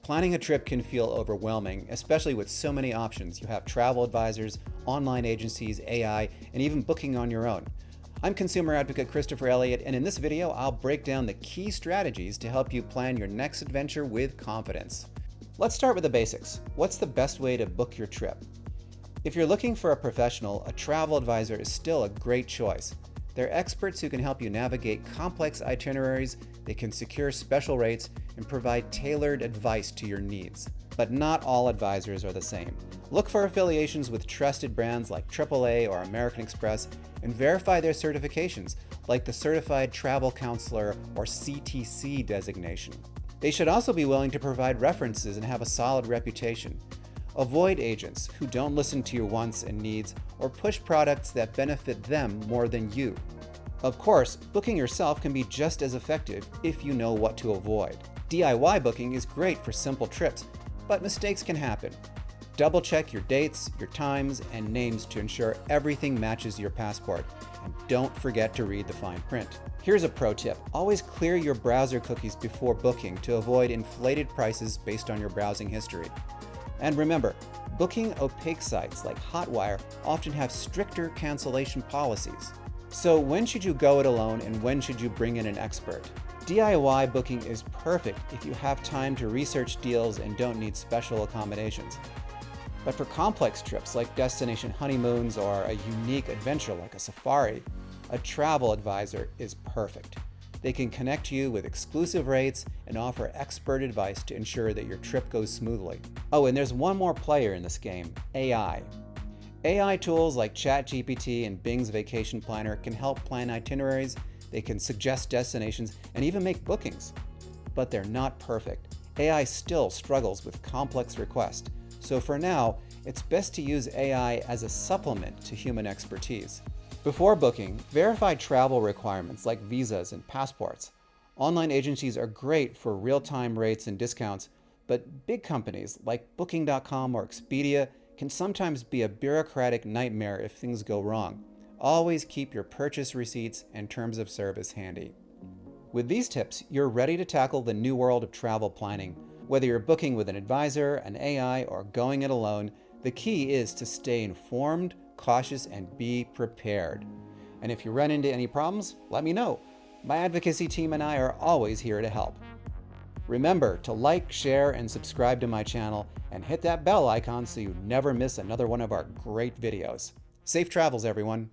Planning a trip can feel overwhelming, especially with so many options. You have travel advisors, online agencies, AI, and even booking on your own. I'm consumer advocate Christopher Elliott, and in this video, I'll break down the key strategies to help you plan your next adventure with confidence. Let's start with the basics. What's the best way to book your trip? If you're looking for a professional, a travel advisor is still a great choice. They're experts who can help you navigate complex itineraries, they can secure special rates, and provide tailored advice to your needs. But not all advisors are the same. Look for affiliations with trusted brands like AAA or American Express and verify their certifications, like the Certified Travel Counselor or CTC designation. They should also be willing to provide references and have a solid reputation. Avoid agents who don't listen to your wants and needs or push products that benefit them more than you. Of course, booking yourself can be just as effective if you know what to avoid. DIY booking is great for simple trips, but mistakes can happen. Double check your dates, your times, and names to ensure everything matches your passport. And don't forget to read the fine print. Here's a pro tip. Always clear your browser cookies before booking to avoid inflated prices based on your browsing history. And remember, booking opaque sites like Hotwire often have stricter cancellation policies. So when should you go it alone and when should you bring in an expert? DIY booking is perfect if you have time to research deals and don't need special accommodations. But for complex trips like destination honeymoons or a unique adventure like a safari, a travel advisor is perfect. They can connect you with exclusive rates and offer expert advice to ensure that your trip goes smoothly. Oh, and there's one more player in this game, AI. AI tools like ChatGPT and Bing's Vacation Planner can help plan itineraries, they can suggest destinations, and even make bookings. But they're not perfect. AI still struggles with complex requests. So for now, it's best to use AI as a supplement to human expertise. Before booking, verify travel requirements like visas and passports. Online agencies are great for real-time rates and discounts, but big companies like Booking.com or Expedia can sometimes be a bureaucratic nightmare if things go wrong. Always keep your purchase receipts and terms of service handy. With these tips, you're ready to tackle the new world of travel planning. Whether you're booking with an advisor, an AI, or going it alone, the key is to stay informed, cautious, and be prepared. And if you run into any problems, let me know. My advocacy team and I are always here to help. Remember to like, share, and subscribe to my channel, and hit that bell icon so you never miss another one of our great videos. Safe travels, everyone.